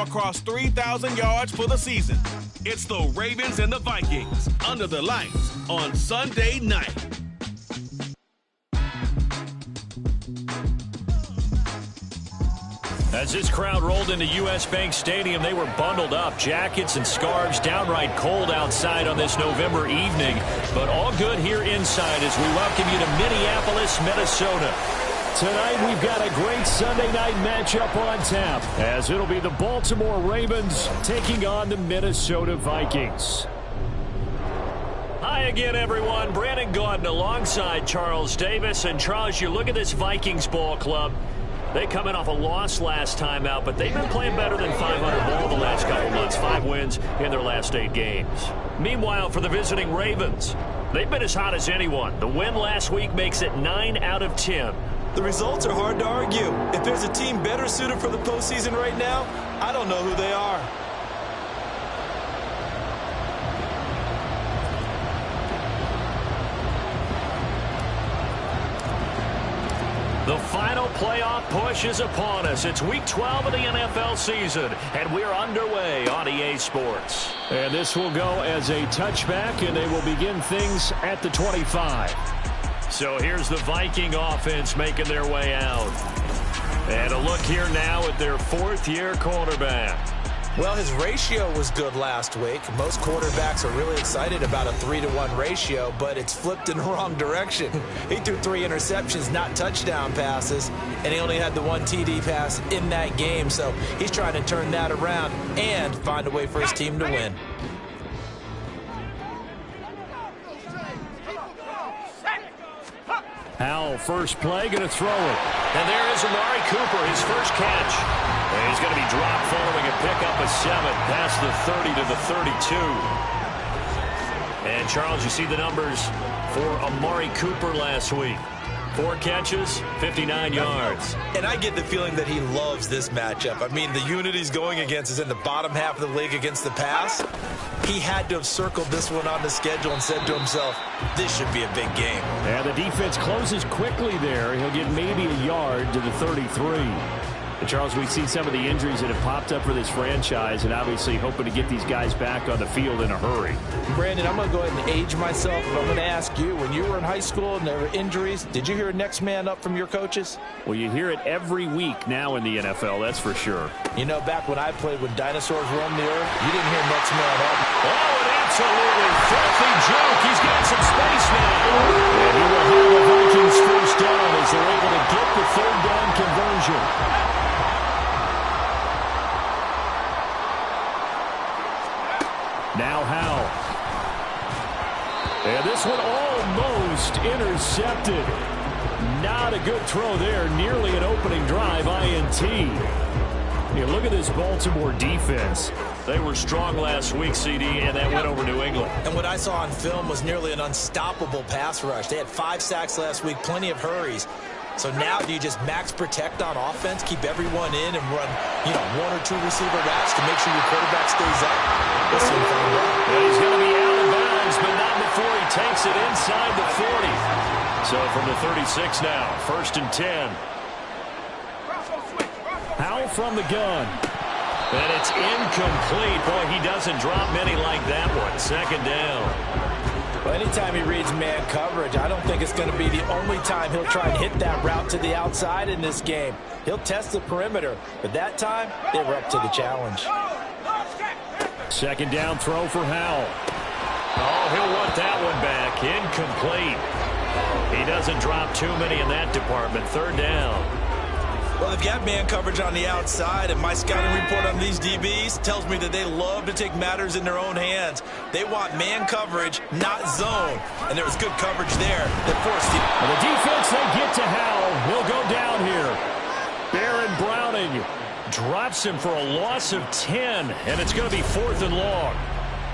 across 3,000 yards for the season. It's the Ravens and the Vikings under the lights on Sunday night. As this crowd rolled into U.S. Bank Stadium, they were bundled up, jackets and scarves, downright cold outside on this November evening. But all good here inside as we welcome you to Minneapolis, Minnesota. Tonight we've got a great Sunday night matchup on tap, as it'll be the Baltimore Ravens taking on the Minnesota Vikings. Hi again, everyone. Brandon Gaudin alongside Charles Davis. And Charles, you look at this Vikings ball club. They come in off a loss last time out, but they've been playing better than 500 ball the last couple months. 5 wins in their last 8 games. Meanwhile, for the visiting Ravens, they've been as hot as anyone. The win last week makes it 9 out of 10. The results are hard to argue. If there's a team better suited for the postseason right now, I don't know who they are. The final playoff push is upon us. It's week 12 of the NFL season, and we're underway on EA Sports. And this will go as a touchback, and they will begin things at the 25. So here's the Viking offense making their way out. And a look here now at their 4th-year quarterback. Well, his ratio was good last week. Most quarterbacks are really excited about a 3-to-1 ratio, but it's flipped in the wrong direction. He threw 3 interceptions, not touchdown passes, and he only had the 1 TD pass in that game. So he's trying to turn that around and find a way for his team to win. Howell, first play, going to throw it. And there is Amari Cooper, his first catch. And he's going to be dropped following a pickup of 7 past the 30 to the 32. And, Charles, you see the numbers for Amari Cooper last week. 4 catches, 59 yards. And I get the feeling that he loves this matchup. I mean, the unit he's going against is in the bottom half of the league against the pass. He had to have circled this one on the schedule and said to himself, this should be a big game. And the defense closes quickly there. He'll get maybe a yard to the 33. And Charles, we've seen some of the injuries that have popped up for this franchise, and obviously hoping to get these guys back on the field in a hurry. Brandon, I'm going to go ahead and age myself, but I'm going to ask you, when you were in high school and there were injuries, did you hear next man up from your coaches? Well, you hear it every week now in the NFL, that's for sure. You know, back when I played when dinosaurs roamed the earth, you didn't hear next man up. Oh, an absolutely filthy joke. He's got some space now. And he will have the Vikings first down as they're able to get the 3rd down conversion. Now Howell. And this one almost intercepted. Not a good throw there. Nearly an opening drive INT. You look at this Baltimore defense. They were strong last week, CD, and that went over New England. And what I saw on film was nearly an unstoppable pass rush. They had 5 sacks last week, plenty of hurries. So now do you just max protect on offense, keep everyone in, and run, 1 or 2 receiver routes to make sure your quarterback stays up? We'll soon find out. Well, he's going to be out of bounds, but not before he takes it inside the 40. So from the 36 now, 1st and 10. Howell from the gun. And it's incomplete. Boy, he doesn't drop many like that one. 2nd down. Well, anytime he reads man coverage, I don't think it's going to be the only time he'll try and hit that route to the outside in this game. He'll test the perimeter, but that time, they were up to the challenge. 2nd down throw for Howell. Oh, he'll want that one back. Incomplete. He doesn't drop too many in that department. 3rd down. Well, they've got man coverage on the outside, and my scouting report on these DBs tells me that they love to take matters in their own hands. They want man coverage, not zone. And there was good coverage there that forced him. The defense, they get to Howell. He'll go down here. Baron Browning drops him for a loss of 10, and it's going to be 4th and long.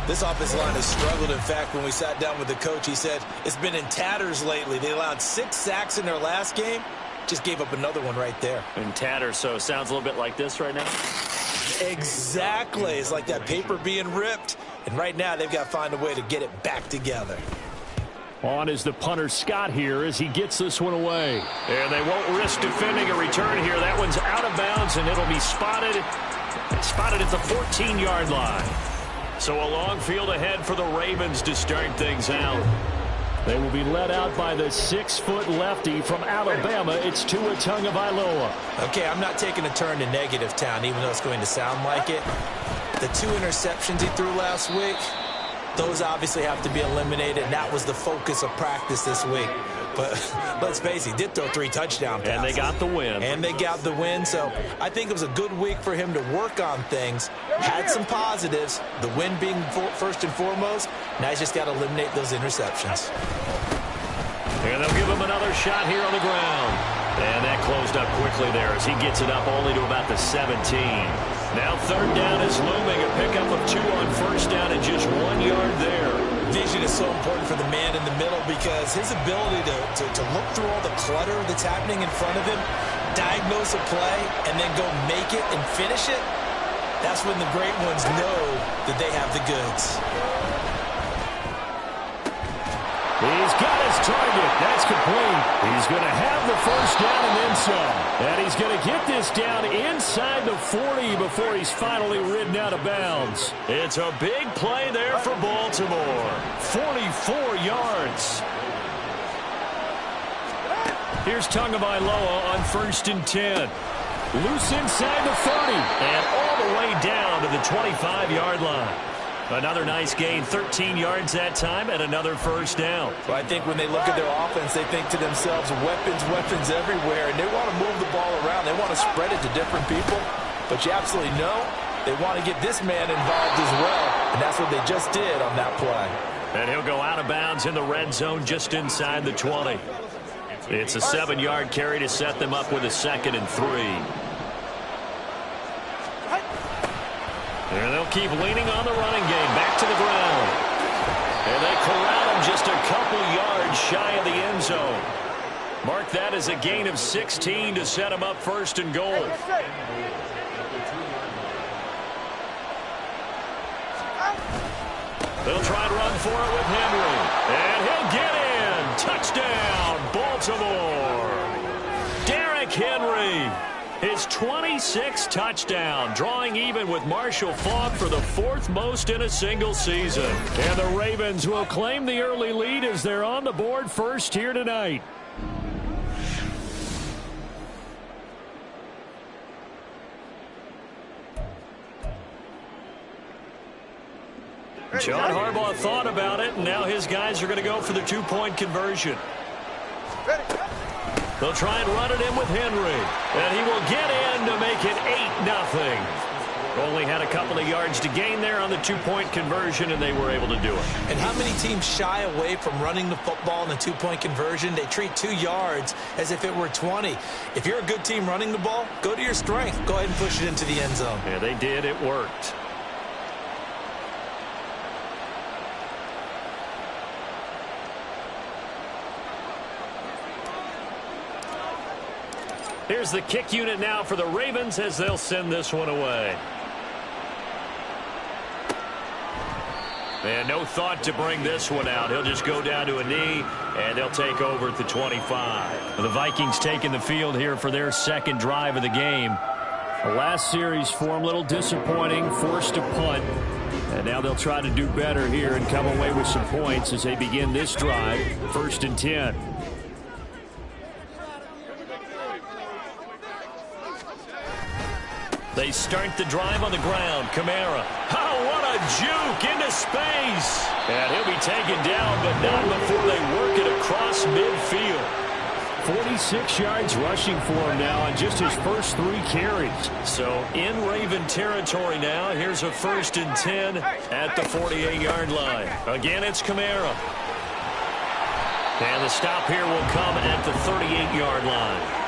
This offensive line has struggled. In fact, when we sat down with the coach, he said it's been in tatters lately. They allowed 6 sacks in their last game. Just gave up another one right there. In tatters, so it sounds a little bit like this right now? Exactly. It's like that paper being ripped. And right now, they've got to find a way to get it back together. On is the punter Scott here as he gets this one away. And they won't risk defending a return here. That one's out of bounds, and it'll be spotted Spotted at the 14-yard line. So a long field ahead for the Ravens to start things out. They will be led out by the 6-foot lefty from Alabama. It's Tua Tagovailoa. Okay, I'm not taking a turn to negative town, even though it's going to sound like it. The 2 interceptions he threw last week, those obviously have to be eliminated, and that was the focus of practice this week. But let's face it, he did throw 3 touchdown passes. And they got the win. And they got the win, so I think it was a good week for him to work on things. Had some positives, the win being first and foremost. Now he's just got to eliminate those interceptions. And they'll give him another shot here on the ground. And that closed up quickly there as he gets it up only to about the 17. Now 3rd down is looming. A pickup of 2 on 1st down and just 1 yard there. Vision is so important for the man in the middle because his ability to look through all the clutter that's happening in front of him, diagnose a play, and then go make it and finish it, that's when the great ones know that they have the goods. He's got his target. That's complete. He's going to have the 1st down and then some. And he's going to get this down inside the 40 before he's finally ridden out of bounds. It's a big play there for Baltimore. 44 yards. Here's Tagovailoa on 1st and 10. Loose inside the 30. And all the way down to the 25-yard line. Another nice gain, 13 yards that time, and another 1st down. Well, I think when they look at their offense, they think to themselves, weapons everywhere, and they want to move the ball around. They want to spread it to different people, but you absolutely know they want to get this man involved as well, and that's what they just did on that play. And he'll go out of bounds in the red zone just inside the 20. It's a 7-yard carry to set them up with a 2nd and 3. And they'll keep leaning on the running game. Back to the ground. And they corral him just a couple yards shy of the end zone. Mark that as a gain of 16 to set him up 1st and goal. They'll try and run for it with Henry. And he'll get in. Touchdown, Baltimore. Derrick Henry. His 26th touchdown, drawing even with Marshall Faulk for the 4th most in a single season. And the Ravens will claim the early lead as they're on the board first here tonight. John Harbaugh thought about it, and now his guys are going to go for the 2-point conversion. They'll try and run it in with Henry. And he will get in to make it 8-0. Only had a couple of yards to gain there on the 2-point conversion, and they were able to do it. And how many teams shy away from running the football in the 2-point conversion? They treat 2 yards as if it were 20. If you're a good team running the ball, go to your strength. Go ahead and push it into the end zone. Yeah, they did. It worked. Here's the kick unit now for the Ravens as they'll send this one away. And no thought to bring this one out. He'll just go down to a knee, and they'll take over at the 25. The Vikings taking the field here for their 2nd drive of the game. The last series for them, a little disappointing, forced to punt. And now they'll try to do better here and come away with some points as they begin this drive, 1st and 10. They start the drive on the ground. Kamara. Oh, what a juke into space. And he'll be taken down, but not before they work it across midfield. 46 yards rushing for him now on just his first 3 carries. So in Raven territory now. Here's a 1st and 10 at the 48-yard line. Again, it's Kamara. And the stop here will come at the 38-yard line.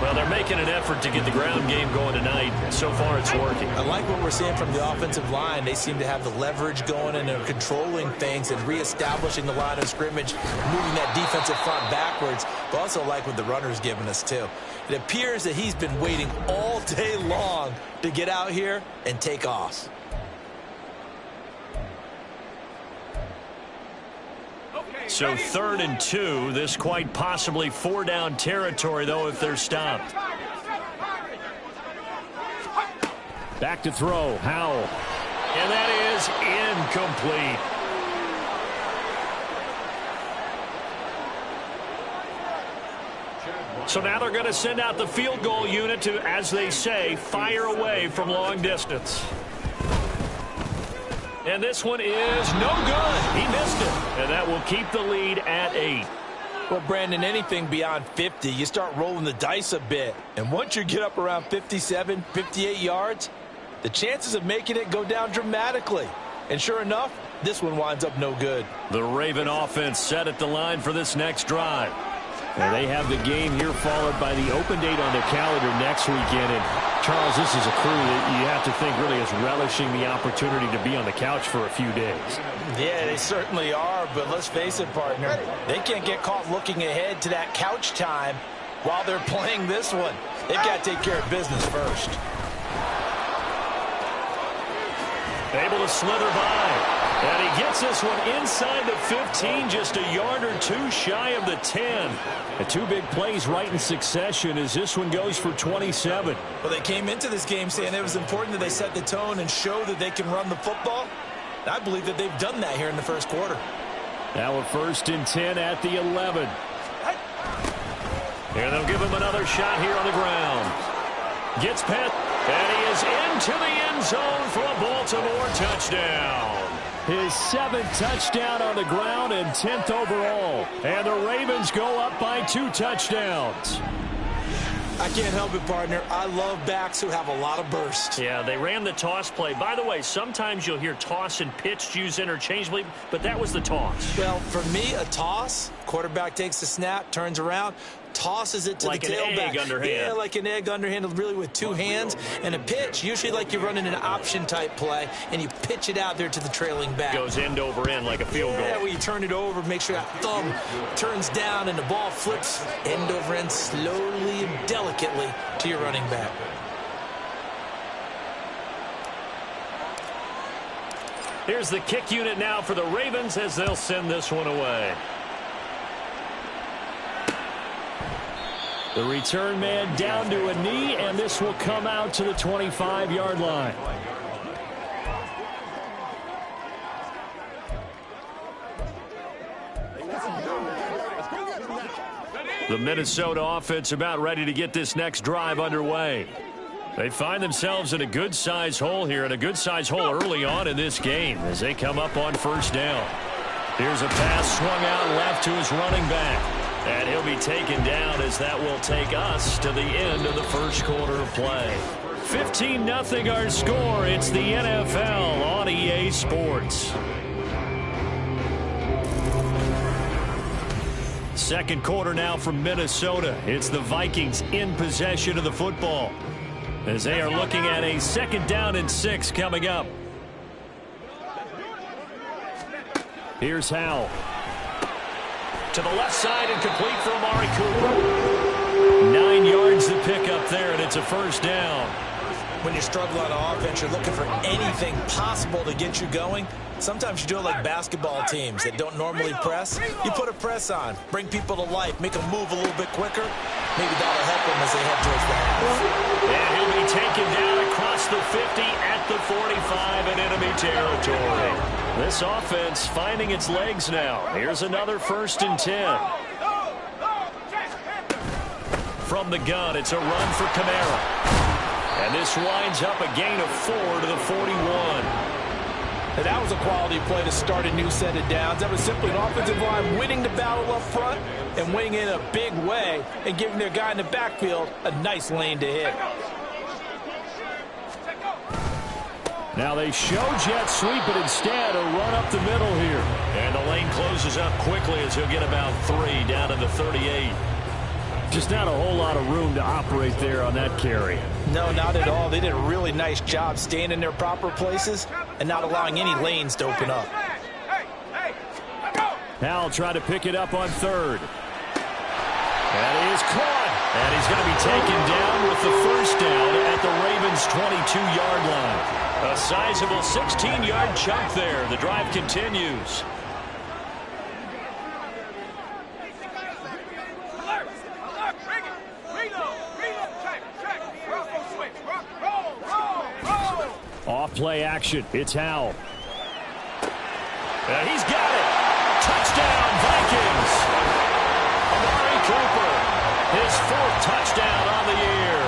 Well, they're making an effort to get the ground game going tonight. So far, it's working. I like what we're seeing from the offensive line. They seem to have the leverage going, and they're controlling things and reestablishing the line of scrimmage, moving that defensive front backwards. But also like what the runner's giving us, too. It appears that he's been waiting all day long to get out here and take off. So 3rd and 2. This quite possibly 4-down territory, though, if they're stopped. Back to throw, Howell. And that is incomplete. So now they're going to send out the field goal unit to, as they say, fire away from long distance. And this one is no good. He missed it. And that will keep the lead at 8. Well, Brandon, anything beyond 50, you start rolling the dice a bit. And once you get up around 57, 58 yards, the chances of making it go down dramatically. And sure enough, this one winds up no good. The Raven offense set at the line for this next drive. And they have the game here followed by the open date on the calendar next weekend. And, Charles, this is a crew that you have to think really is relishing the opportunity to be on the couch for a few days. Yeah, they certainly are, but let's face it, partner. They can't get caught looking ahead to that couch time while they're playing this one. They've got to take care of business first. Able to slither by. And he gets this one inside the 15, just a yard or two shy of the 10. The two big plays right in succession as this one goes for 27. Well, they came into this game saying it was important that they set the tone and show that they can run the football. I believe that they've done that here in the first quarter. Now a 1st and 10 at the 11. And they'll give him another shot here on the ground. Gets past, and he is into the end zone for a Baltimore touchdown. His 7th touchdown on the ground and 10th overall. And the Ravens go up by 2 touchdowns. I can't help it, partner. I love backs who have a lot of burst. Yeah, they ran the toss play. By the way, sometimes you'll hear toss and pitch used interchangeably, but that was the toss. Well, for me, a toss, quarterback takes the snap, turns around, tosses it to like the tailback. Like an egg underhand. Yeah, like an egg underhand, really with 2 hands. And a pitch, usually like you're running an option-type play, and you pitch it out there to the trailing back. Goes end over end like a field goal. Yeah, where you turn it over, make sure that thumb turns down, and the ball flips end over end slowly and delicately to your running back. Here's the kick unit now for the Ravens as they'll send this one away. The return man down to a knee, and this will come out to the 25-yard line. The Minnesota offense about ready to get this next drive underway. They find themselves in a good-sized hole here, and a good-sized hole early on in this game as they come up on 1st down. Here's a pass swung out left to his running back. And he'll be taken down as that will take us to the end of the first quarter of play. 15-0 our score. It's the NFL on EA Sports. Second quarter now from Minnesota. It's the Vikings in possession of the football as they are looking at a 2nd down and 6 coming up. Here's Howell. To the left side and complete for Amari Cooper. 9 yards to pick up there, and it's a 1st down. When you struggle on offense, you're looking for anything possible to get you going. Sometimes you do it like basketball teams that don't normally press. You put a press on, bring people to life, make them move a little bit quicker. Maybe that'll help them as they head towards the half. And he'll be taken down across the 50 at the 45 in enemy territory. This offense finding its legs now. Here's another 1st and 10. From the gun, it's a run for Kamara. And this winds up a gain of 4 to the 41. And that was a quality play to start a new set of downs. That was simply an offensive line winning the battle up front and winning in a big way and giving their guy in the backfield a nice lane to hit. Now they show jet sweep, but instead a run up the middle here. And the lane closes up quickly as he'll get about 3 down to the 38. Just not a whole lot of room to operate there on that carry. No, not at all. They did a really nice job staying in their proper places and not allowing any lanes to open up. Howell tried to pick it up on 3rd. And he is caught. And he's going to be taken down with the 1st down at the Ravens' 22-yard line. A sizable 16-yard chunk there. The drive continues. play action. It's Howell. He's got it. Touchdown, Vikings. Amari Cooper, his 4th touchdown on the year.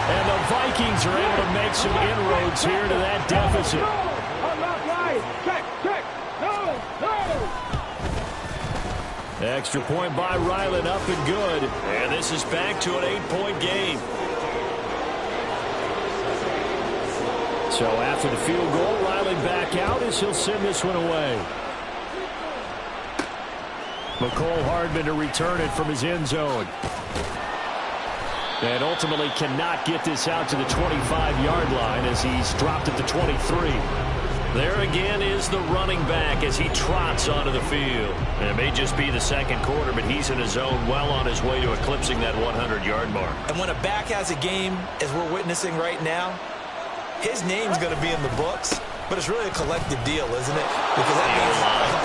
And the Vikings are able to make some inroads here to that deficit. Extra point by Ryland, up and good. And this is back to an 8-point game. So after the field goal, Ryland back out as he'll send this one away. McCole Hardman to return it from his end zone. And ultimately cannot get this out to the 25-yard line as he's dropped at the 23. There again is the running back as he trots onto the field. And it may just be the second quarter, but he's in his zone well on his way to eclipsing that 100-yard mark. And when a back has a game, as we're witnessing right now, his name's going to be in the books, but it's really a collective deal, isn't it? Because that means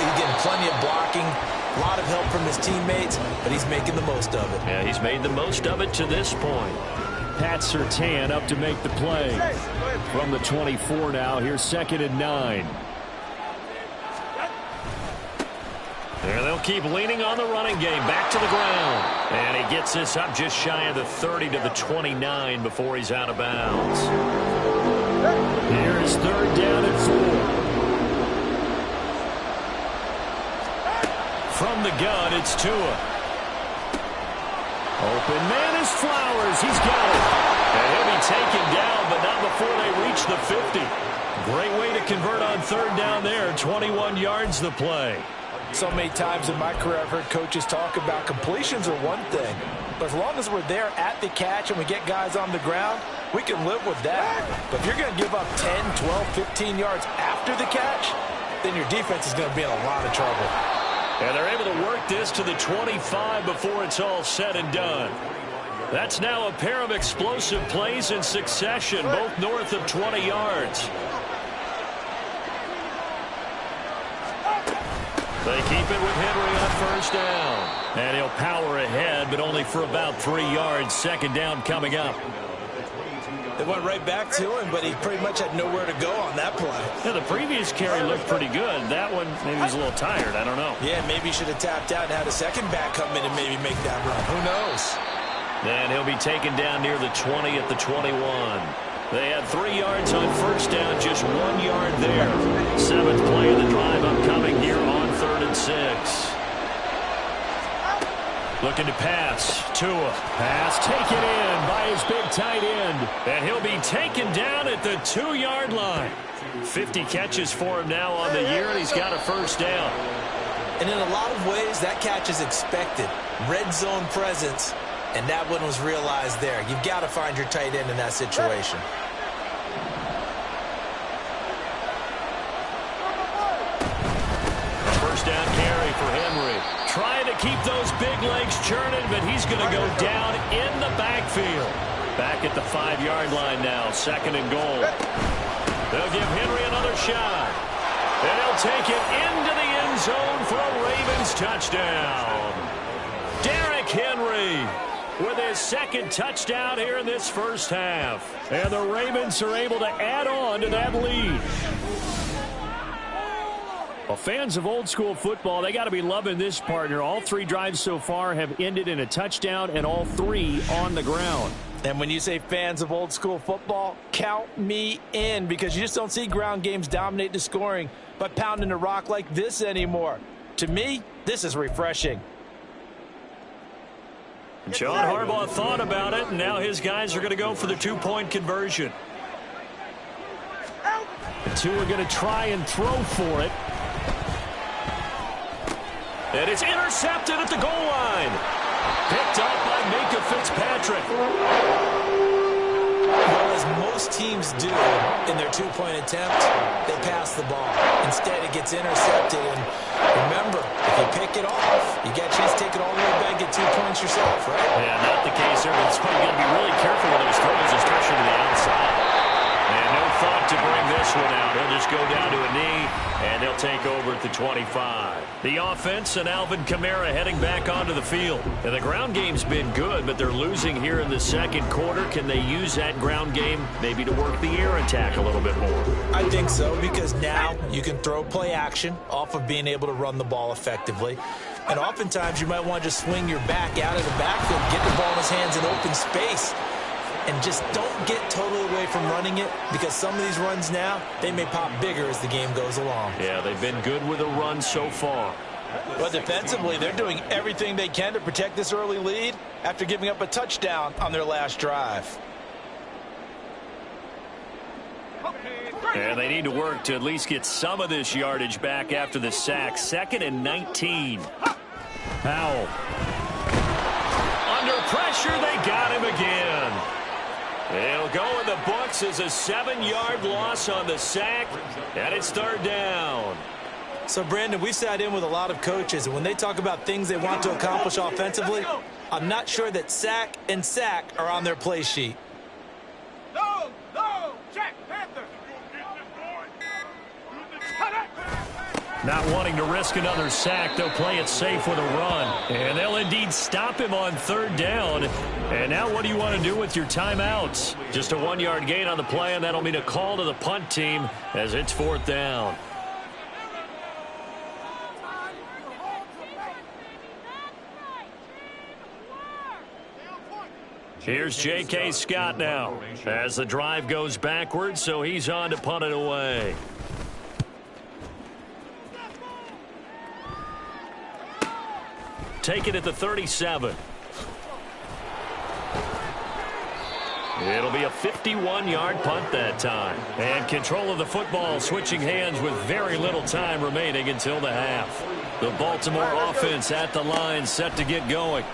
he's getting plenty of blocking, a lot of help from his teammates, but he's making the most of it. Yeah, he's made the most of it to this point. Pat Surtain up to make the play. From the 24 now, here's 2nd and 9. There they'll keep leaning on the running game. Back to the ground. And he gets this up just shy of the 30 to the 29 before he's out of bounds. Here is 3rd down and 4. From the gun, it's Tua. Open man is Flowers. He's got it. And he'll be taken down, but not before they reach the 50. Great way to convert on 3rd down there. 21 yards the play. So many times in my career I've heard coaches talk about completions are one thing. But as long as we're there at the catch and we get guys on the ground, we can live with that. But if you're going to give up 10, 12, 15 yards after the catch, then your defense is going to be in a lot of trouble. And they're able to work this to the 25 before it's all said and done. That's now a pair of explosive plays in succession, both north of 20 yards. They keep it with Henry on 1st down. And he'll power ahead, but only for about 3 yards. 2nd down coming up. They went right back to him, but he pretty much had nowhere to go on that play. Yeah, the previous carry looked pretty good. That one, maybe he's a little tired. I don't know. Yeah, maybe he should have tapped out and had a second back come in and maybe make that run. Who knows? And he'll be taken down near the 20 at the 21. They had 3 yards on 1st down, just 1 yard there. 7th play of the drive upcoming here on 3rd and 6. Looking to pass. Tua. Pass taken in by his big tight end. And he'll be taken down at the 2-yard line. 50 catches for him now on the year, and he's got a 1st down. And in a lot of ways, that catch is expected. Red zone presence, and that one was realized there. You've got to find your tight end in that situation. First down carry for Henry. Trying to keep those big legs churning, but he's going to go down in the backfield. Back at the 5-yard line now, 2nd and goal. They'll give Henry another shot. And he'll take it into the end zone for a Ravens touchdown. Derrick Henry with his 2nd touchdown here in this 1st half. And the Ravens are able to add on to that lead. Well, fans of old school football, they got to be loving this partner. All 3 drives so far have ended in a touchdown, and all 3 on the ground. And when you say fans of old school football, count me in, because you just don't see ground games dominate the scoring by pounding the rock like this anymore. To me, this is refreshing. John Harbaugh thought about it, and now his guys are going to go for the 2-point conversion. The 2 are going to try and throw for it. And it's intercepted at the goal line. Picked up by Minkah Fitzpatrick. Well, as most teams do in their 2-point attempt, they pass the ball. Instead, it gets intercepted. And remember, if you pick it off, you get a chance to take it all the way back, get 2 points yourself, right? Yeah, not the case here. That's why you got to be really careful with those throws, especially to the outside. And no thought to bring this one out. He'll just go down to a knee, and they'll take over at the 25. The offense and Alvin Kamara heading back onto the field. And the ground game's been good, but they're losing here in the second quarter. Can they use that ground game maybe to work the air attack a little bit more? I think so, because now you can throw play action off of being able to run the ball effectively. And oftentimes you might want to just swing your back out of the backfield, get the ball in his hands in open space, and just don't get totally away from running it, because some of these runs now, they may pop bigger as the game goes along. Yeah, they've been good with a run so far. But defensively, they're doing everything they can to protect this early lead after giving up a touchdown on their last drive. And they need to work to at least get some of this yardage back after the sack. 2nd and 19. Powell. Under pressure, they got him again. It'll go in the books as a 7-yard loss on the sack, and it's 3rd down. So, Brandon, we've sat in with a lot of coaches, and when they talk about things they want to accomplish offensively, I'm not sure that sack and sack are on their play sheet. No, Jack Panther. Not wanting to risk another sack, they'll play it safe with a run. And they'll indeed stop him on 3rd down. And now what do you want to do with your timeouts? Just a 1-yard gain on the play, and that'll mean a call to the punt team as it's 4th down. Here's J.K. Scott now as the drive goes backwards, so he's on to punt it away. Take it at the 37. It'll be a 51-yard punt that time. And control of the football switching hands with very little time remaining until the half. The Baltimore offense at the line set to get going.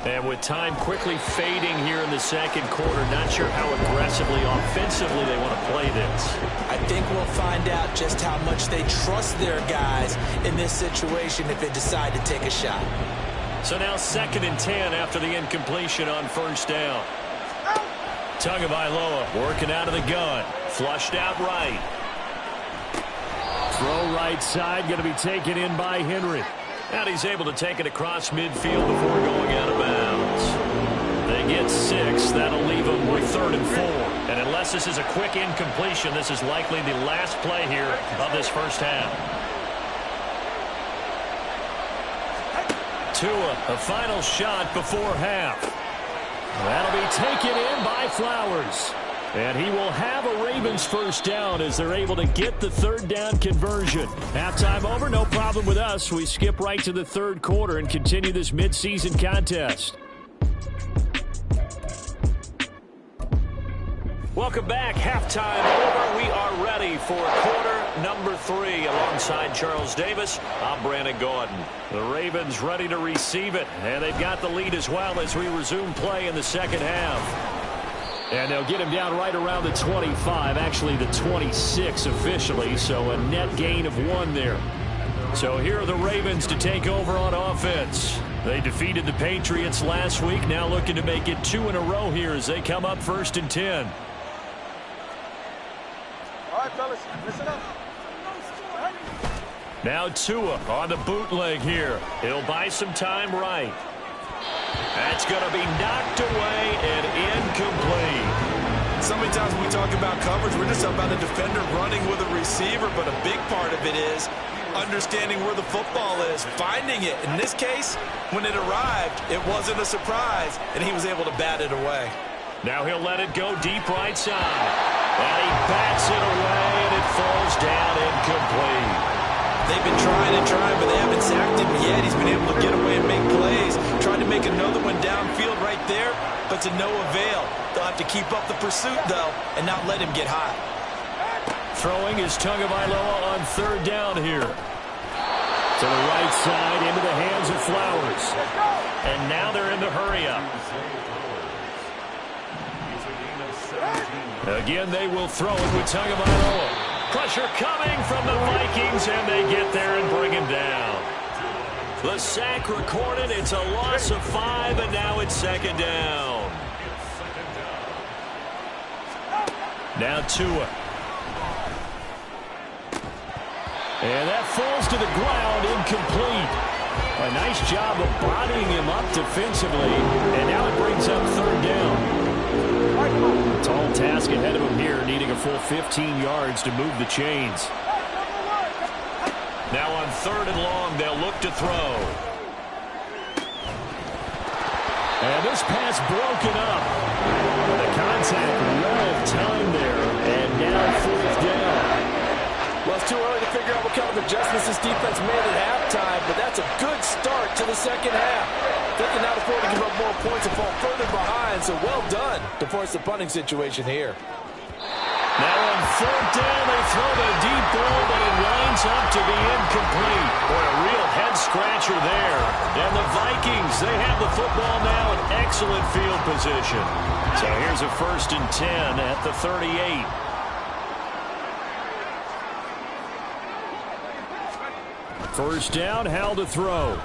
And with time quickly fading here in the second quarter, not sure how aggressively, offensively they want to play this. I think we'll find out just how much they trust their guys in this situation if they decide to take a shot. So now 2nd and 10 after the incompletion on 1st down. Tagovailoa working out of the gun. Flushed out right. Throw right side, going to be taken in by Henry. And he's able to take it across midfield before going out of bounds. They get 6. That'll leave them with 3rd and 4. And unless this is a quick incompletion, this is likely the last play here of this first half. Tua, a final shot before half. That'll be taken in by Flowers. And he will have a Ravens 1st down as they're able to get the 3rd down conversion. Halftime over, no problem with us. We skip right to the 3rd quarter and continue this midseason contest. Welcome back. Halftime over. We are ready for quarter number 3. Alongside Charles Davis, I'm Brandon Gordon. The Ravens ready to receive it, and they've got the lead as well as we resume play in the second half. And they'll get him down right around the 25, actually the 26 officially, so a net gain of 1 there. So here are the Ravens to take over on offense. They defeated the Patriots last week, now looking to make it 2 in a row here as they come up 1st and 10. All right, fellas, listen up. Now Tua on the bootleg here. He'll buy some time right. That's going to be knocked away and incomplete. So many times when we talk about coverage, we're just talking about a defender running with a receiver, but a big part of it is understanding where the football is, finding it. In this case, when it arrived, it wasn't a surprise, and he was able to bat it away. Now he'll let it go deep right side. And he bats it away, and it falls down incomplete. They've been trying, but they haven't sacked him yet. He's been able to get away and make plays. Tried to make another one downfield right there, but to no avail. They'll have to keep up the pursuit, though, and not let him get hot. Throwing is Tagovailoa on 3rd down here. To the right side, into the hands of Flowers. And now they're in the hurry-up. Again, they will throw it with Tagovailoa. Pressure coming from the Vikings, and they get there and bring him down. The sack recorded. It's a loss of 5, and now it's 2nd down. Now Tua And that falls to the ground, incomplete. A nice job of bodying him up defensively, and now it brings up third down. Tall task ahead of him here, needing a full 15 yards to move the chains. Now on third and long, they'll look to throw. And this pass broken up. The contact well timed there, and now fourth down. Well, it's too early to figure out what kind of adjustments this defense made at halftime, but that's a good start to the second half. They can now afford to give up more points and fall further behind, so well done to force the punting situation here. Now on fourth down, they throw the deep ball, but it lines up to be incomplete. Boy, a real head-scratcher there. And the Vikings, they have the football now in excellent field position. So here's a 1st and 10 at the 38. First down, Howell to throw.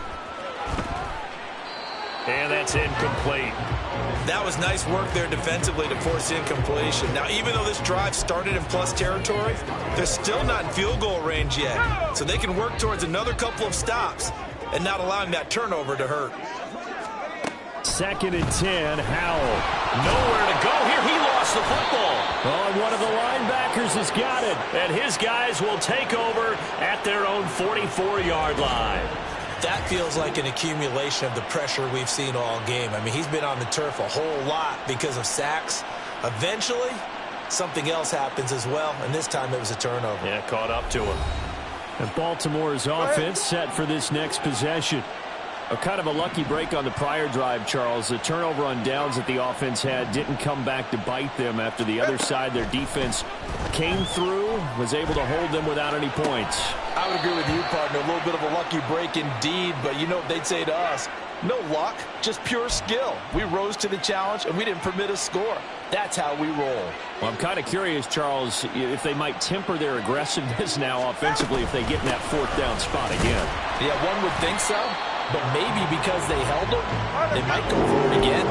And that's incomplete. That was nice work there defensively to force incompletion. Now, even though this drive started in plus territory, they're still not in field goal range yet. So they can work towards another couple of stops and not allowing that turnover to hurt. 2nd and 10, Howell. Nowhere to go here. He lost the football. Oh, and one of the linebackers has got it. And his guys will take over at their own 44-yard line. That feels like an accumulation of the pressure we've seen all game. I mean, he's been on the turf a whole lot because of sacks. Eventually, something else happens as well, and this time it was a turnover. Yeah, caught up to him. And Baltimore's offense set for this next possession. A kind of a lucky break on the prior drive, Charles. The turnover on downs that the offense had didn't come back to bite them after the other side. Their defense came through, was able to hold them without any points. I would agree with you, partner. A little bit of a lucky break indeed, but you know what they'd say to us? No luck, just pure skill. We rose to the challenge, and we didn't permit a score. That's how we roll. Well, I'm kind of curious, Charles, if they might temper their aggressiveness now offensively if they get in that 4th down spot again. Yeah, one would think so. But maybe because they held him, they might go for it again.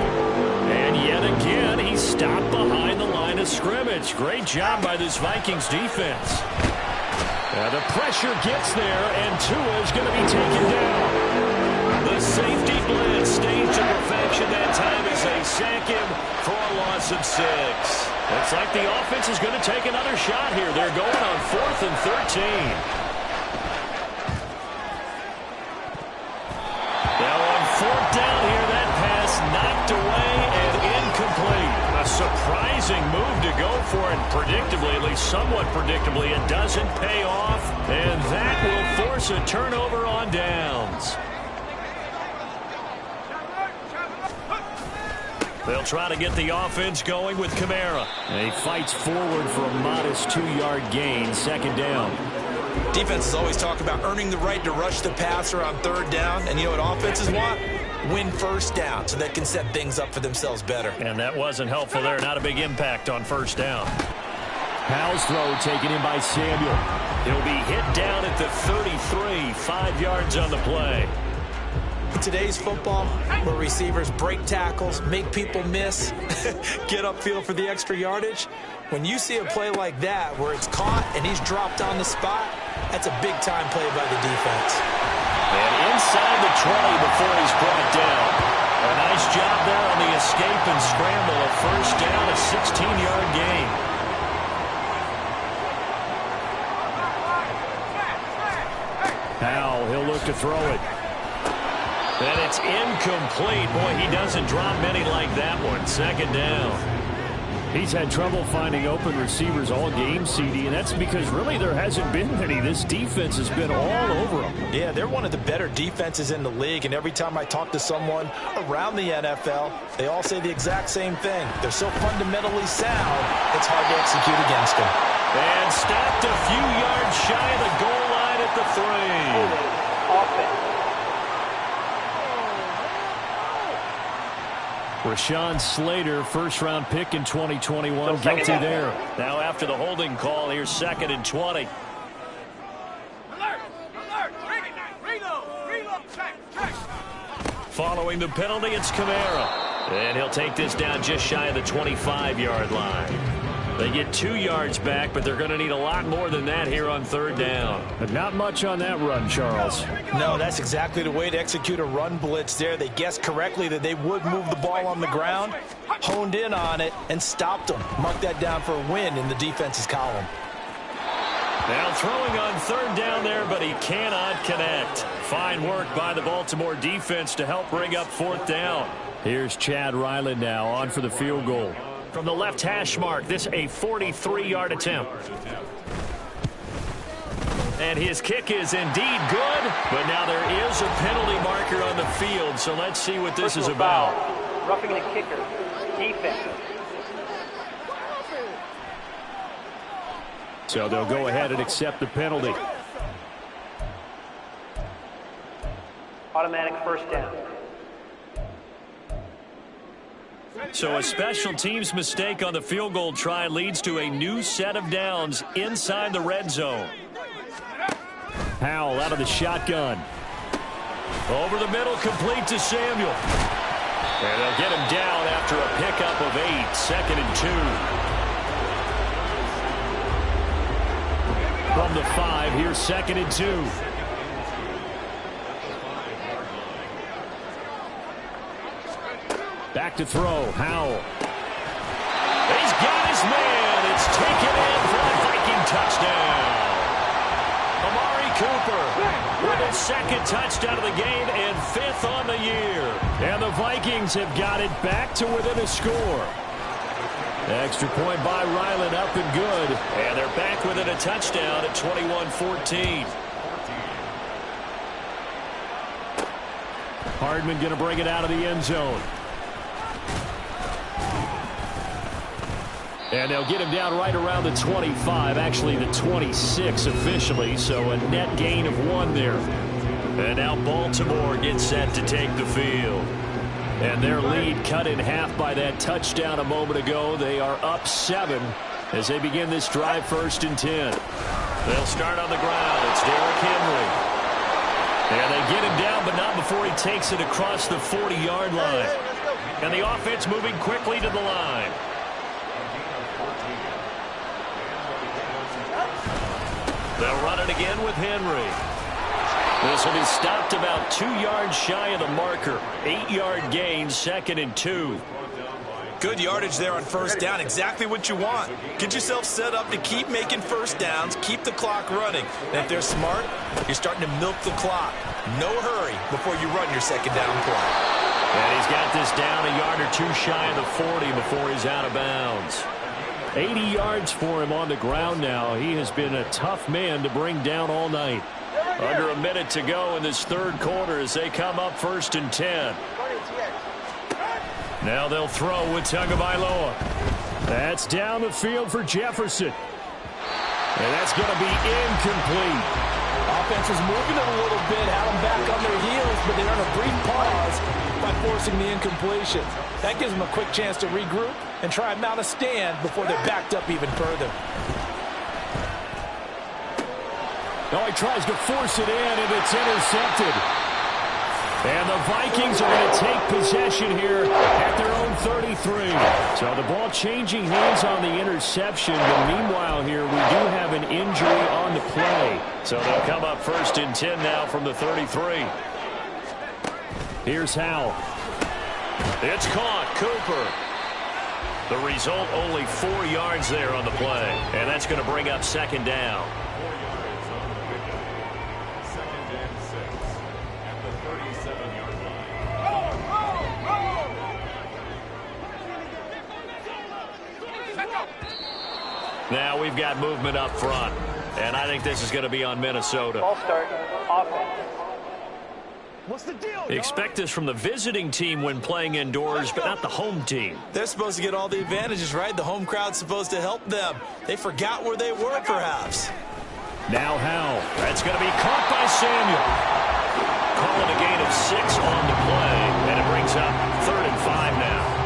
And yet again, he's stopped behind the line of scrimmage. Great job by this Vikings defense. The pressure gets there, and Tua is going to be taken down. The safety blitz staged to perfection that time as they sack him for a loss of 6. Looks like the offense is going to take another shot here. They're going on 4th and 13. Now on 4th down here, that pass knocked away and incomplete. A surprising move to go for it. Predictably, at least somewhat predictably, it doesn't pay off. And that will force a turnover on downs. They'll try to get the offense going with Kamara. And he fights forward for a modest 2-yard gain, 2nd down. Defenses always talk about earning the right to rush the passer on 3rd down. And you know what offenses want? Win 1st down so they can set things up for themselves better. And that wasn't helpful there. Not a big impact on 1st down. Howell's throw taken in by Samuel. He'll be hit down at the 33, 5 yards on the play. Today's football, where receivers break tackles, make people miss, get upfield for the extra yardage. When you see a play like that where it's caught and he's dropped on the spot, that's a big-time play by the defense. And inside the 20 before he's brought down. A nice job there on the escape and scramble. A 1st down, a 16-yard gain. Howell, he'll look to throw it. And it's incomplete. Boy, he doesn't drop many like that one. 2nd down. He's had trouble finding open receivers all game, CD, and that's because really there hasn't been many. This defense has been all over them. Yeah, they're one of the better defenses in the league, and every time I talk to someone around the NFL, they all say the exact same thing. They're so fundamentally sound, it's hard to execute against them. And stopped a few yards shy of the goal line at the 3. Offense. Rashawn Slater, 1st-round pick in 2021, guilty there. Now after the holding call, here's 2nd and 20. Alert! Alert! Reload! Check! Following the penalty, it's Kamara. And he'll take this down just shy of the 25-yard line. They get 2 yards back, but they're going to need a lot more than that here on 3rd down. But not much on that run, Charles. No, that's exactly the way to execute a run blitz there. They guessed correctly that they would move the ball on the ground, honed in on it, and stopped them. Mark that down for a win in the defense's column. Now throwing on 3rd down there, but he cannot connect. Fine work by the Baltimore defense to help bring up 4th down. Here's Chad Ryland now on for the field goal. From the left hash mark, this a 43-yard attempt. And his kick is indeed good, but now there is a penalty marker on the field, so let's see what this is about. Roughing the kicker, defense. So they'll go ahead and accept the penalty. Automatic 1st down. So a special teams mistake on the field goal try leads to a new set of downs inside the red zone. Howell out of the shotgun. Over the middle, complete to Samuel. And they'll get him down after a pickup of 8, 2nd and 2. From the 5, here's 2nd and 2. Back to throw, Howell. He's got his man. It's taken in for a Viking touchdown. Amari Cooper with his 2nd touchdown of the game and 5th on the year. And the Vikings have got it back to within a score. Extra point by Ryland, up and good. And they're back within a touchdown at 21-14. Hardman going to bring it out of the end zone. And they'll get him down right around the 25, actually the 26 officially, so a net gain of 1 there. And now Baltimore gets set to take the field. And their lead cut in half by that touchdown a moment ago. They are up 7 as they begin this drive 1st and 10. They'll start on the ground. It's Derrick Henry. And they get him down, but not before he takes it across the 40-yard line. And the offense moving quickly to the line. They'll run it again with Henry. This will be stopped about 2 yards shy of the marker. 8-yard gain, 2nd and 2. Good yardage there on 1st down. Exactly what you want. Get yourself set up to keep making 1st downs, keep the clock running. And if they're smart, you're starting to milk the clock. No hurry before you run your 2nd down play. And he's got this down a yard or 2 shy of the 40 before he's out of bounds. 80 yards for him on the ground now. He has been a tough man to bring down all night. Under a minute to go in this 3rd quarter as they come up 1st and 10. Now they'll throw with Tagovailoa. That's down the field for Jefferson. And that's going to be incomplete. Offense is moving it a little bit, had them back on their heels, but they earn a brief pause by forcing the incompletion. That gives them a quick chance to regroup and try and mount a stand before they're backed up even further. Now he tries to force it in, and it's intercepted. And the Vikings are going to take possession here at their own 33. So the ball changing hands on the interception, but meanwhile here we do have an injury on the play. So they'll come up 1st and 10 now from the 33. Here's Howell. It's caught. Cooper. The result, only 4 yards there on the play. And that's going to bring up 2nd down. Now we've got movement up front. And I think this is going to be on Minnesota. Ball start. Offense. What's the deal? Expect this from the visiting team when playing indoors, but not the home team. They're supposed to get all the advantages, right? The home crowd's supposed to help them. They forgot where they were, perhaps. Now Howell. That's going to be caught by Samuel. Calling a gain of 6 on the play, and it brings up 3rd and 5 now.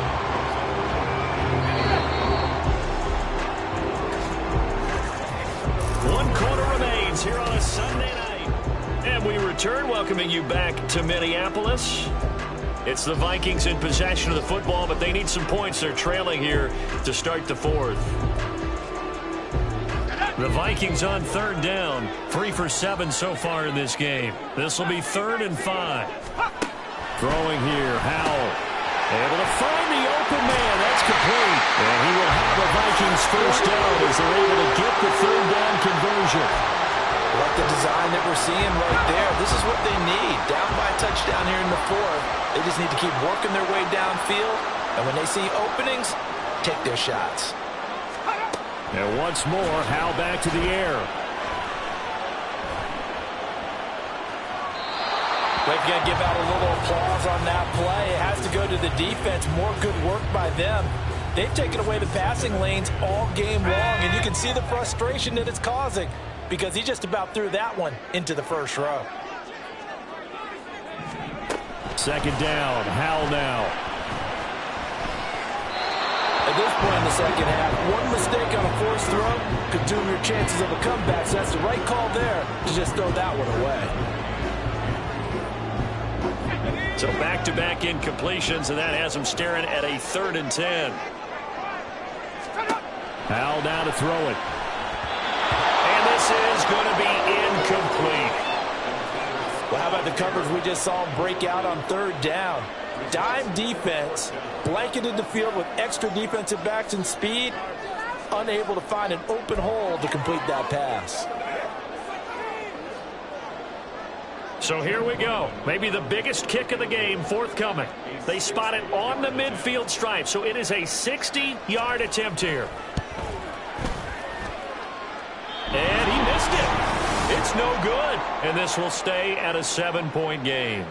Here on a Sunday night. And we return, welcoming you back to Minneapolis. It's the Vikings in possession of the football, but they need some points. They're trailing here to start the 4th. The Vikings on third down. 3 for 7 so far in this game. This will be 3rd and 5. Throwing here, Howell. Able to find the open man. That's complete. And he will have the Vikings first down as they're able to get the 3rd down conversion. Like the design that we're seeing right there. This is what they need. Down by a touchdown here in the 4th. They just need to keep working their way downfield. And when they see openings, take their shots. And once more, Howell back to the air. We're going to give out a little applause on that play. It has to go to the defense. More good work by them. They've taken away the passing lanes all game long, and you can see the frustration that it's causing because he just about threw that one into the first row. 2nd down, Howell now. At this point in the second half, one mistake on a forced throw could doom your chances of a comeback, so that's the right call there to just throw that one away. So back-to-back incompletions, and that has him staring at a 3rd and 10. Howell down to throw it. And this is going to be incomplete. Well, how about the coverage we just saw him break out on 3rd down? Dime defense, blanketed the field with extra defensive backs and speed, unable to find an open hole to complete that pass. So here we go. Maybe the biggest kick of the game forthcoming. They spot it on the midfield stripe, so it is a 60-yard attempt here. And he missed it. It's no good. And this will stay at a 7-point game.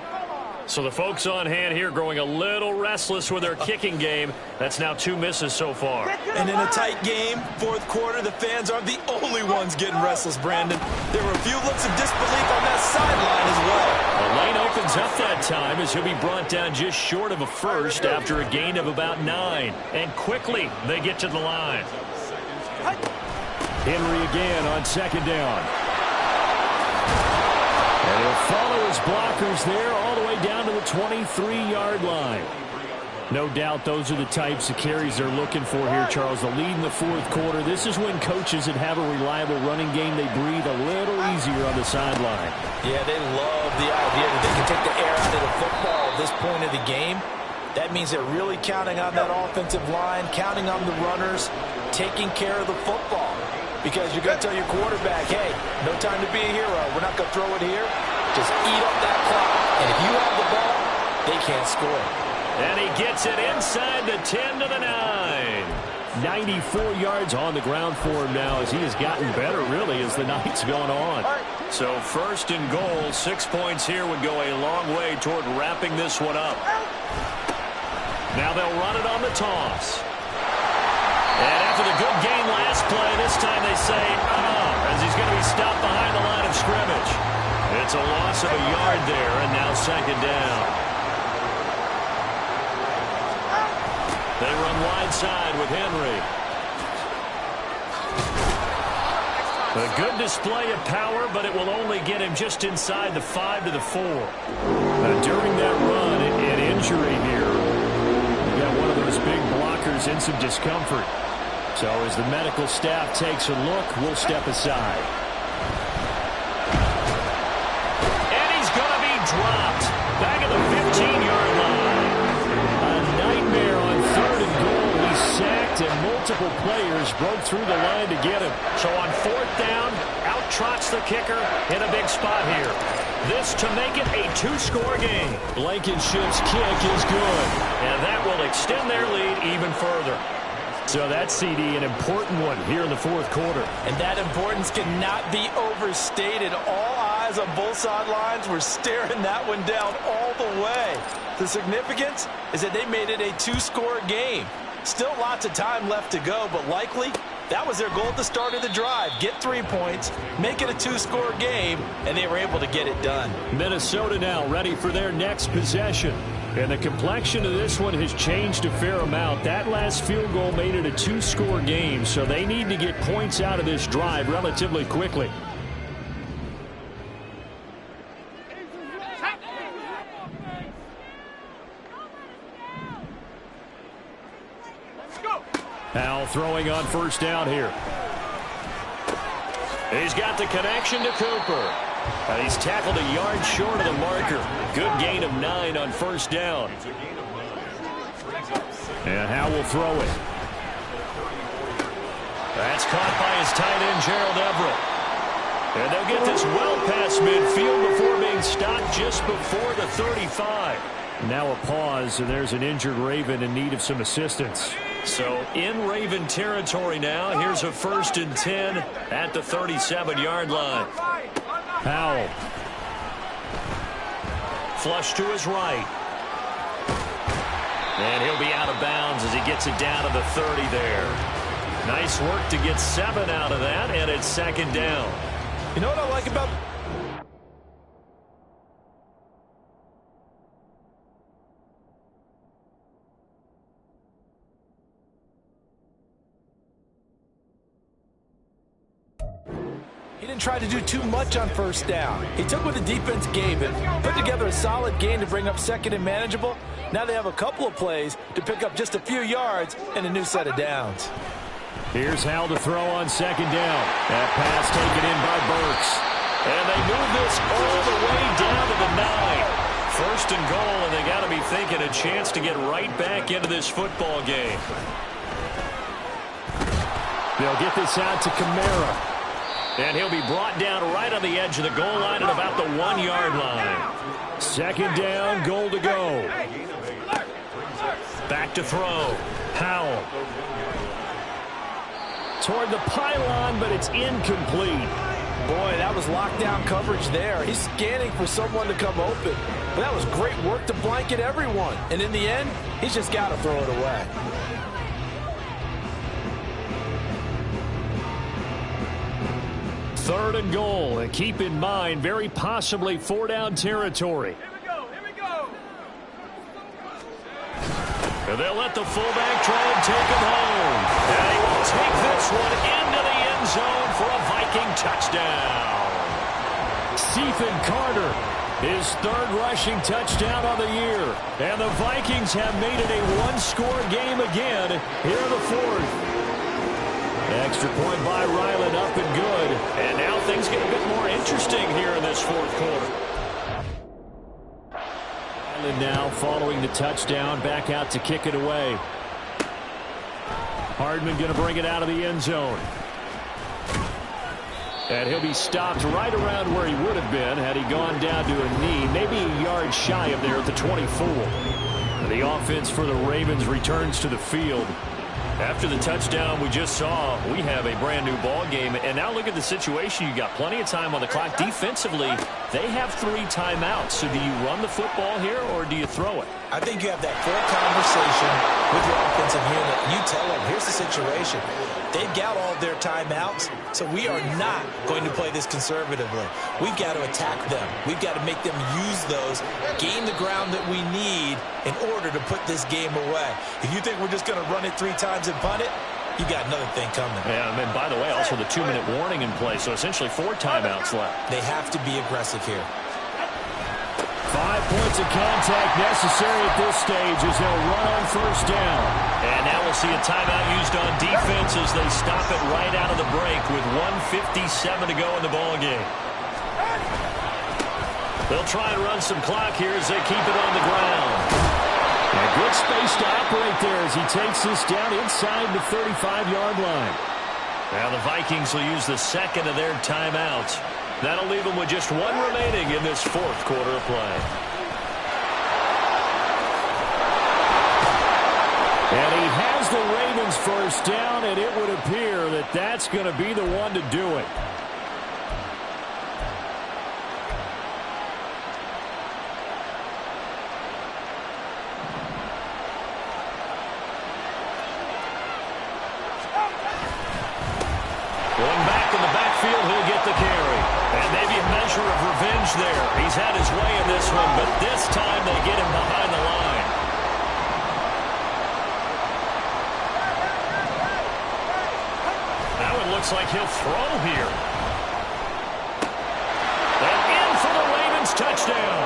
So the folks on hand here growing a little restless with their kicking game. That's now 2 misses so far. And in a tight game, 4th quarter, the fans aren't the only ones getting restless, Brandon. There were a few looks of disbelief on that sideline as well. The lane opens up that time as he'll be brought down just short of a first after a gain of about 9. And quickly they get to the line. Henry again on 2nd down. And he'll follow his blockers there all the way down to the 23-yard line. No doubt those are the types of carries they're looking for here, Charles. The lead in the 4th quarter. This is when coaches that have a reliable running game, they breathe a little easier on the sideline. Yeah, they love the idea that they can take the air out of the football at this point of the game. That means they're really counting on that offensive line, counting on the runners, taking care of the football. Because you're going to tell your quarterback, hey, no time to be a hero. We're not going to throw it here. Just eat up that clock. And if you have the ball, they can't score. And he gets it inside the 10 to the 9. 94 yards on the ground for him now as he has gotten better, really, as the night's gone on. So 1st and goal, 6 points here would go a long way toward wrapping this one up. Now they'll run it on the toss. And after the good game last play, this time they say, as he's going to be stopped behind the line of scrimmage. It's a loss of a yard there, and now 2nd down. They run wide side with Henry. A good display of power, but it will only get him just inside the 5 to the 4. During that run, an injury here. You got one of those big blockers in some discomfort. So as the medical staff takes a look, we'll step aside. And he's going to be dropped. Back at the 15-yard line. A nightmare on 3rd and goal. He's sacked, and multiple players broke through the line to get him. So on 4th down, out trots the kicker in a big spot here. This to make it a 2-score game. Blankenship's kick is good. And that will extend their lead even further. So that CD, an important one here in the 4th quarter. And that importance cannot be overstated. All eyes on both sidelines were staring that one down all the way. The significance is that they made it a 2-score game. Still lots of time left to go, but likely that was their goal at the start of the drive. Get 3 points, make it a 2-score game, and they were able to get it done. Minnesota now ready for their next possession. And the complexion of this one has changed a fair amount. That last field goal made it a 2-score game, so they need to get points out of this drive relatively quickly. Let's go. Howell throwing on 1st down here. He's got the connection to Cooper. He's tackled a yard short of the marker. Good gain of 9 on first down. And Howe will throw it. That's caught by his tight end, Gerald Everett. And they'll get this well past midfield before being stopped just before the 35. Now a pause, and there's an injured Raven in need of some assistance. So in Raven territory now. Here's a 1st and 10 at the 37-yard line. Powell. Flush to his right. And he'll be out of bounds as he gets it down to the 30 there. Nice work to get 7 out of that, and it's 2nd down. You know what I like about... He didn't try to do too much on first down. He took what the defense gave him, put together a solid gain to bring up 2nd and manageable. Now they have a couple of plays to pick up just a few yards and a new set of downs. Here's Howell to throw on 2nd down. That pass taken in by Burks. And they move this all the way down to the 9. 1st and goal, and they got to be thinking a chance to get right back into this football game. They'll get this out to Kamara. And he'll be brought down right on the edge of the goal line at about the 1-yard line. 2nd down, goal to go. Back to throw. Powell. Toward the pylon, but it's incomplete. Boy, that was lockdown coverage there. He's scanning for someone to come open. But that was great work to blanket everyone. And in the end, he's just got to throw it away. Third and goal, and keep in mind, very possibly 4-down territory. Here we go. And they'll let the fullback try and take him home. And he will take this one into the end zone for a Viking touchdown. Ethan Carter, his 3rd rushing touchdown of the year. And the Vikings have made it a 1-score game again here in the 4th. Extra point by Ryland, up and good. And now things get a bit more interesting here in this 4th quarter. Ryland now following the touchdown, back out to kick it away. Hardman going to bring it out of the end zone. And he'll be stopped right around where he would have been had he gone down to a knee, maybe a yard shy of there at the 24. The offense for the Ravens returns to the field. After the touchdown we just saw, we have a brand new ball game. And now look at the situation. You got plenty of time on the clock. Defensively, they have 3 timeouts. So do you run the football here or do you throw it? I think you have that full conversation with your offensive unit. You tell them, here's the situation. They've got all their timeouts, so we are not going to play this conservatively. We've got to attack them. We've got to make them use those, gain the ground that we need in order to put this game away. If you think we're just going to run it 3 times and punt it, you got another thing coming. Yeah, and by the way, also the 2-minute warning in play, so essentially 4 timeouts left. They have to be aggressive here. 5 points of contact necessary at this stage as they'll run on first down. And now we'll see a timeout used on defense as they stop it right out of the break with 1:57 to go in the ball game. They'll try and run some clock here as they keep it on the ground. A good space to operate there as he takes this down inside the 35-yard line. Now the Vikings will use the 2nd of their timeouts. That'll leave them with just 1 remaining in this 4th quarter of play. And he has the Ravens first down, and it would appear that that's going to be the one to do it. Going back in the backfield, he'll get the carry. And maybe a measure of revenge there. He's had his way in this one, but this time they get him behind the line. Now it looks like he'll throw here. And in for the Ravens touchdown.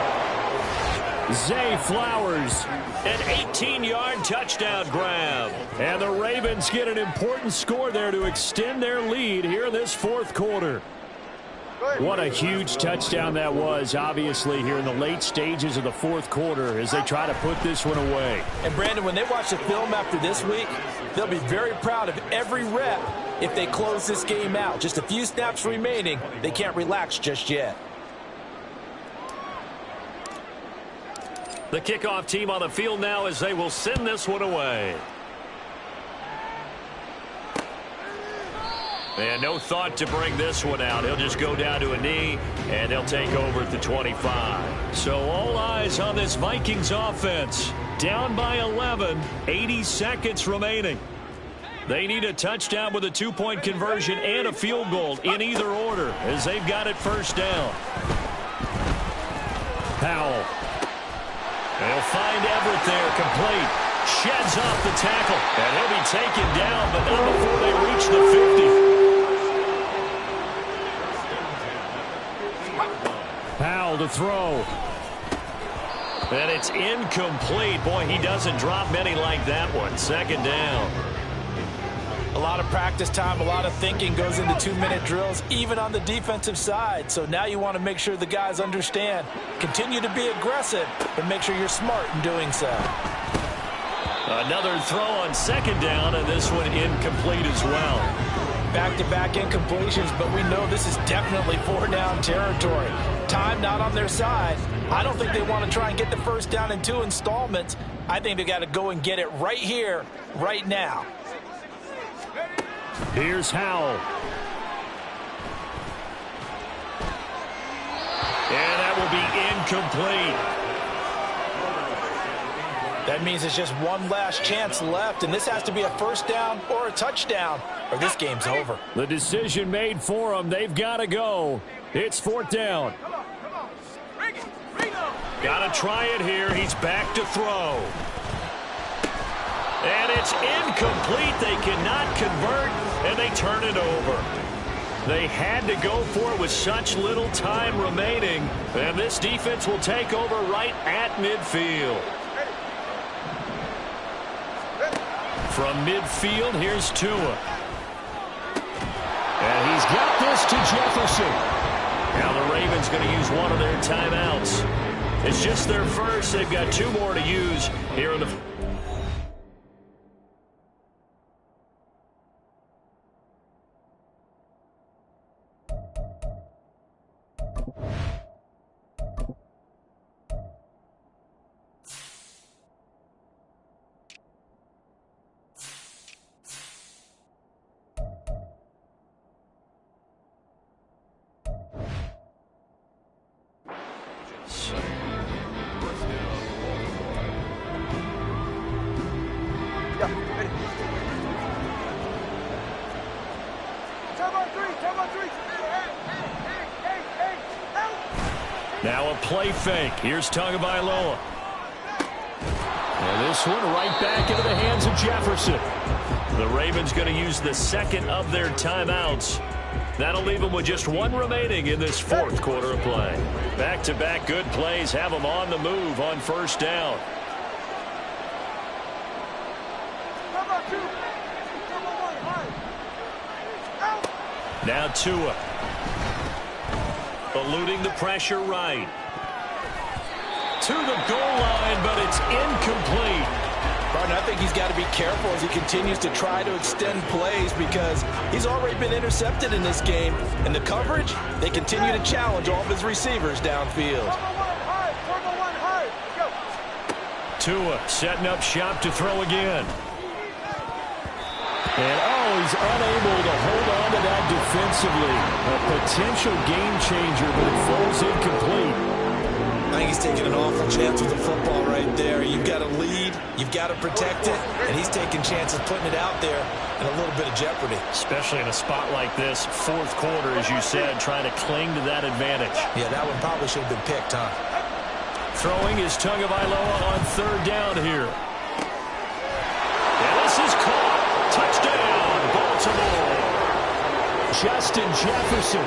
Zay Flowers. An 18-yard touchdown grab. And the Ravens get an important score there to extend their lead here in this 4th quarter. What a huge touchdown that was, obviously, here in the late stages of the fourth quarter as they try to put this one away. And, Brandon, when they watch the film after this week, they'll be very proud of every rep if they close this game out. Just a few snaps remaining. They can't relax just yet. The kickoff team on the field now as they will send this one away. And no thought to bring this one out. He'll just go down to a knee, and they'll take over at the 25. So all eyes on this Vikings offense. Down by 11, 80 seconds remaining. They need a touchdown with a two-point conversion and a field goal in either order as they've got it first down. Powell. They'll find Everett there, complete. Sheds off the tackle, and he'll be taken down, but not before they reach the 50. Powell to throw. And it's incomplete. Boy, he doesn't drop many like that one. Second down. A lot of practice time, a lot of thinking goes into 2-minute drills, even on the defensive side. So now you want to make sure the guys understand. Continue to be aggressive, but make sure you're smart in doing so. Another throw on second down, and this one incomplete as well. Back-to-back incompletions, but we know this is definitely 4-down territory. Time not on their side. I don't think they want to try and get the first down in 2 installments. I think they got to go and get it right here, right now. Here's Howell. And that will be incomplete. That means it's just one last chance left, and this has to be a first down or a touchdown, or this game's over. The decision made for them. They've got to go. It's 4th down. Got to try it here. He's back to throw. And it's incomplete. They cannot convert, and they turn it over. They had to go for it with such little time remaining, and this defense will take over right at midfield. From midfield, here's Tua. And he's got this to Jefferson. Now the Ravens going to use one of their timeouts. It's just their first. They've got 2 more to use here in the... Now a play fake. Here's Tagovailoa. And this one right back into the hands of Jefferson. The Ravens going to use the second of their timeouts. That'll leave them with just 1 remaining in this 4th quarter of play. Back-to-back good plays have them on the move on first down. Now Tua. Eluding the pressure right. To the goal line, but it's incomplete. Barton, I think he's got to be careful as he continues to try to extend plays because he's already been intercepted in this game. And the coverage, they continue to challenge all of his receivers downfield. Tua setting up shop to throw again. And, he's unable to hold on to that defensively. A potential game changer, but it falls incomplete. I think he's taking an awful chance with the football right there. You've got to lead, you've got to protect it, and he's taking chances putting it out there in a little bit of jeopardy. Especially in a spot like this, 4th quarter, as you said, trying to cling to that advantage. Yeah, that one probably should have been picked, huh? Throwing is Tagovailoa on 3rd down here. And this is caught. Touchdown, Baltimore. Justin Jefferson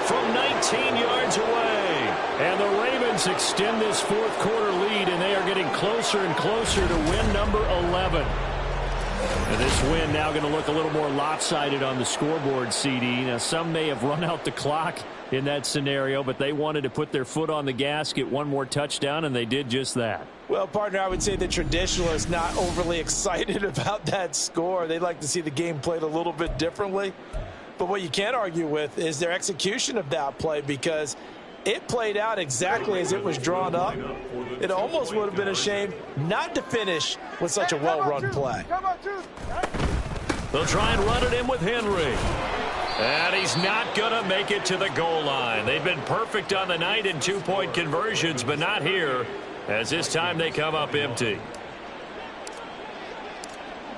from 19 yards away. And the Ravens extend this 4th quarter lead, and they are getting closer and closer to win number 11. And this win now going to look a little more lopsided on the scoreboard, CD. Now, some may have run out the clock in that scenario, but they wanted to put their foot on the gas, get one more touchdown, and they did just that. Well, partner, I would say the traditionalists not overly excited about that score. They'd like to see the game played a little bit differently. But what you can't argue with is their execution of that play, because it played out exactly as it was drawn up. It almost would have been a shame not to finish with such a well-run play. They'll try and run it in with Henry. And he's not going to make it to the goal line. They've been perfect on the night in two-point conversions, but not here, as this time they come up empty.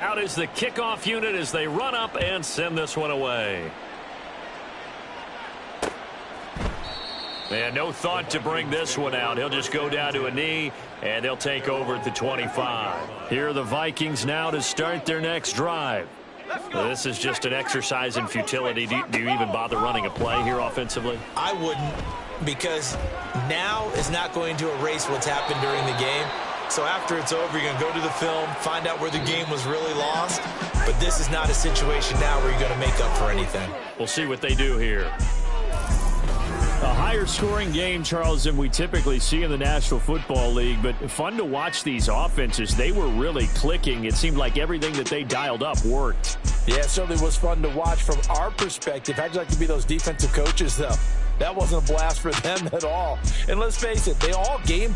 Out is the kickoff unit as they run up and send this one away. And no thought to bring this one out. He'll just go down to a knee, and they'll take over at the 25. Here are the Vikings now to start their next drive. This is just an exercise in futility. Do you even bother running a play here offensively? I wouldn't, because now is not going to erase what's happened during the game. So after it's over, you're going to go to the film, find out where the game was really lost. But this is not a situation now where you're going to make up for anything. We'll see what they do here. A higher scoring game, Charles, than we typically see in the National Football League, but fun to watch these offenses. They were really clicking. It seemed like everything that they dialed up worked. Yeah, it certainly was fun to watch from our perspective. How'd you like to be those defensive coaches, though? That wasn't a blast for them at all. And let's face it, they all game